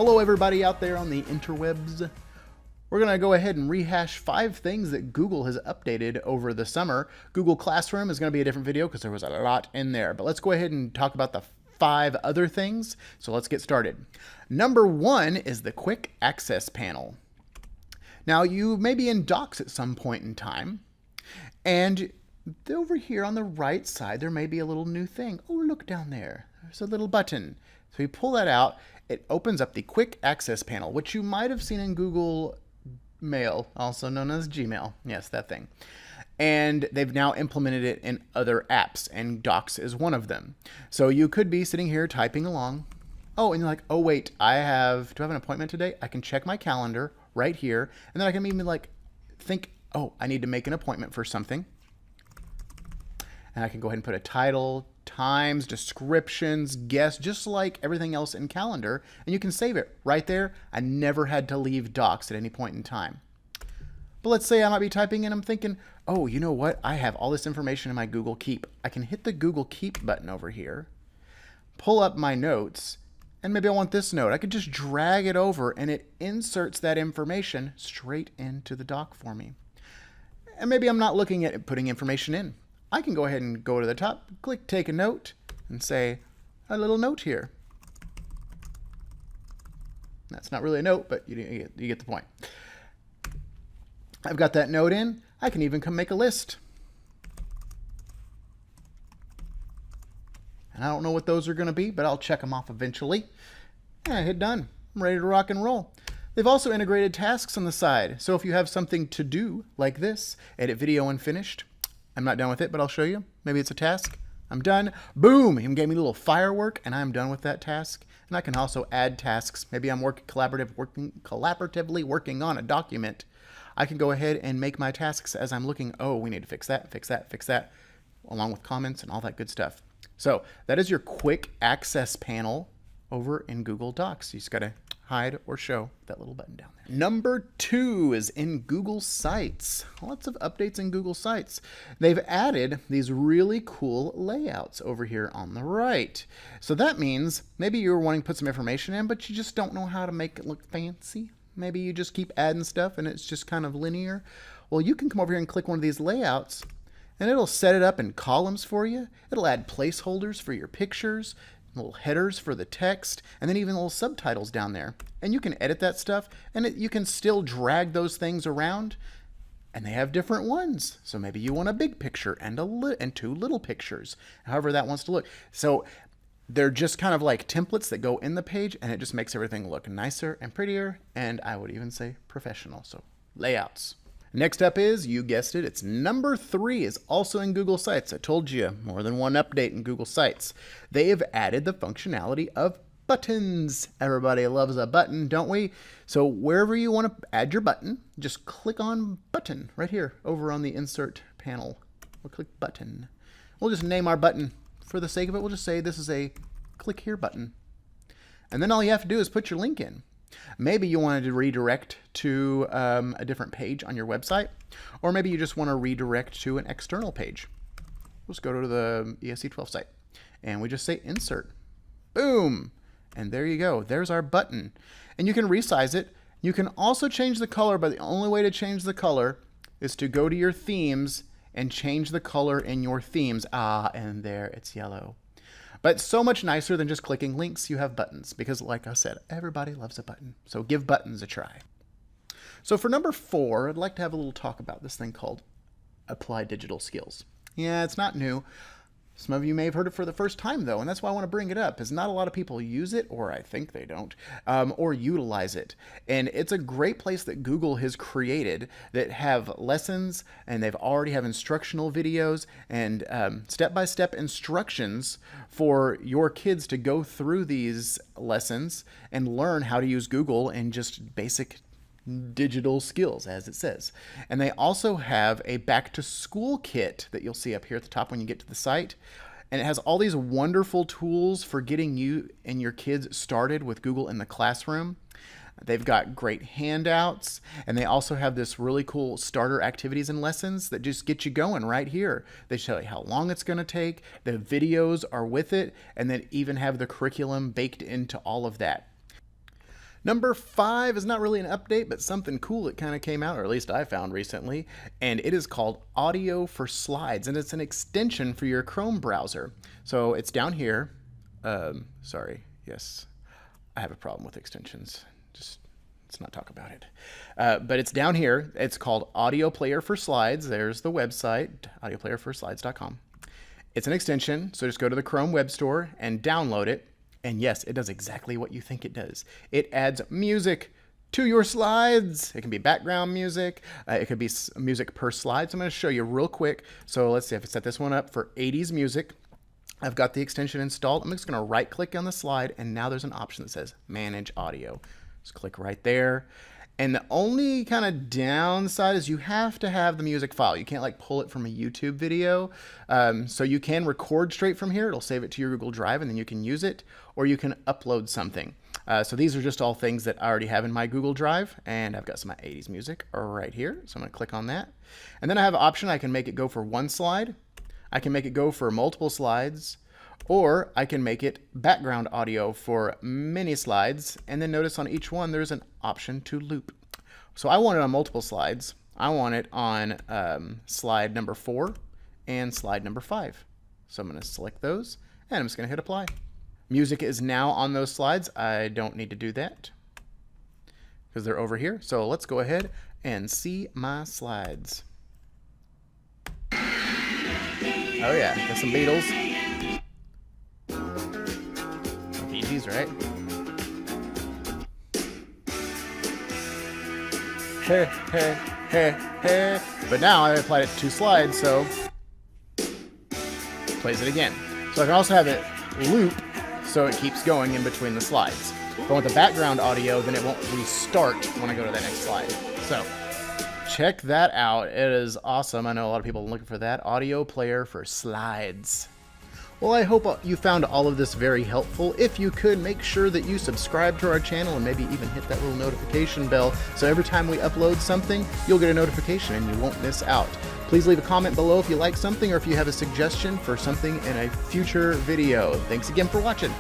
Hello everybody out there on the interwebs. We're going to go ahead and rehash 5 things that Google has updated over the summer. Google Classroom is going to be a different video because there was a lot in there. But let's go ahead and talk about the 5 other things. So let's get started. Number 1 is the Quick Access Panel. Now you may be in Docs at some point in time, and over here on the right side there may be a little new thing. Oh, look down there. There's a little button. So you pull that out, it opens up the Quick Access Panel, which you might have seen in Google Mail, also known as Gmail. Yes, that thing. And they've now implemented it in other apps, and Docs is one of them. So you could be sitting here typing along. Oh, and you're like, oh wait, do I have an appointment today? I can check my calendar right here, and then I can even think, oh, I need to make an appointment for something. And I can go ahead and put a title, times, descriptions, guests, just like everything else in Calendar, and you can save it right there. I never had to leave Docs at any point in time. But let's say I might be typing and I'm thinking, oh, you know what? I have all this information in my Google Keep. I can hit the Google Keep button over here, pull up my notes, and maybe I want this note. I could just drag it over and it inserts that information straight into the doc for me. And maybe I'm not looking at putting information in. I can go ahead and go to the top, click take a note, and say a little note here. That's not really a note, but you get the point. I've got that note in. I can even come make a list. And I don't know what those are going to be, but I'll check them off eventually. And I hit done. I'm ready to rock and roll. They've also integrated tasks on the side. So if you have something to do like this, edit video when finished. I'm not done with it, but I'll show you. Maybe it's a task. I'm done. Boom! He gave me a little firework, and I'm done with that task. And I can also add tasks. Maybe I'm collaboratively working on a document. I can go ahead and make my tasks as I'm looking. Oh, we need to fix that, fix that, fix that, along with comments and all that good stuff. So that is your Quick Access Panel over in Google Docs. You just got to hide or show that little button down there. Number 2 is in Google Sites. Lots of updates in Google Sites. They've added these really cool layouts over here on the right. So that means maybe you're wanting to put some information in, but you just don't know how to make it look fancy. Maybe you just keep adding stuff and it's just kind of linear. Well, you can come over here and click one of these layouts and it'll set it up in columns for you. It'll add placeholders for your pictures, little headers for the text, and then even little subtitles down there. And you can edit that stuff, and you can still drag those things around, and they have different ones. So maybe you want a big picture and 2 little pictures, however that wants to look. So they're just kind of like templates that go in the page, and it just makes everything look nicer and prettier, and I would even say professional. So layouts. Next up is, you guessed it, it's number 3, is also in Google Sites. I told you, more than one update in Google Sites. They have added the functionality of buttons. Everybody loves a button, don't we? So wherever you want to add your button, just click on button right here over on the insert panel. We'll click button. We'll just name our button. For the sake of it, we'll just say this is a click here button. And then all you have to do is put your link in. Maybe you wanted to redirect to a different page on your website, or maybe you just want to redirect to an external page. Let's go to the ESC12 site, and we just say insert. Boom! And there you go. There's our button. And you can resize it. You can also change the color, but the only way to change the color is to go to your themes and change the color in your themes. Ah, and there it's yellow. But so much nicer than just clicking links. You have buttons because, like I said, everybody loves a button. So give buttons a try. So for number 4, I'd like to have a little talk about this thing called Apply Digital Skills. Yeah, it's not new. Some of you may have heard it for the first time, though, and that's why I want to bring it up, is not a lot of people use it, or I think they don't, or utilize it. And it's a great place that Google has created that have lessons, and they've already have instructional videos and step-by-step instructions for your kids to go through these lessons and learn how to use Google in just basic digital skills, as it says. And they also have a back to school kit that you'll see up here at the top when you get to the site. And it has all these wonderful tools for getting you and your kids started with Google in the classroom. They've got great handouts, and they also have this really cool starter activities and lessons that just get you going right here. They show you how long it's going to take, the videos are with it, and then even have the curriculum baked into all of that. Number 5 is not really an update, but something cool that kind of came out, or at least I found recently, and it is called Audio for Slides, and it's an extension for your Chrome browser. So it's down here. Sorry, yes, I have a problem with extensions. Just let's not talk about it. But it's down here. It's called Audio Player for Slides. There's the website, audioplayerforslides.com. It's an extension, so just go to the Chrome Web Store and download it. And yes, it does exactly what you think it does. It adds music to your slides. It can be background music. It could be music per slide. So I'm going to show you real quick. So let's see if I set this one up for 80s music. I've got the extension installed. I'm just going to right click on the slide, and now there's an option that says Manage Audio. Just click right there. And the only kind of downside is you have to have the music file. You can't like pull it from a YouTube video. So you can record straight from here. It'll save it to your Google Drive and then you can use it, or you can upload something. So these are just all things that I already have in my Google Drive, and I've got some 80s music right here. So I'm gonna click on that. And then I have an option. I can make it go for one slide. I can make it go for multiple slides, or I can make it background audio for many slides. And then notice on each one, there's an option to loop. So I want it on multiple slides. I want it on slide number 4 and slide number 5. So I'm going to select those and I'm just going to hit apply. Music is now on those slides. I don't need to do that because they're over here. So let's go ahead and see my slides. Oh yeah, got some Beatles. These, right? Hey, hey, hey, hey. But now I applied it to 2 slides, so plays it again. So I can also have it loop so it keeps going in between the slides. If I want the background audio, then it won't restart when I go to that next slide. So check that out. It is awesome. I know a lot of people are looking for that. Audio player for slides. Well, I hope you found all of this very helpful. If you could, make sure that you subscribe to our channel and maybe even hit that little notification bell so every time we upload something, you'll get a notification and you won't miss out. Please leave a comment below if you like something or if you have a suggestion for something in a future video. Thanks again for watching.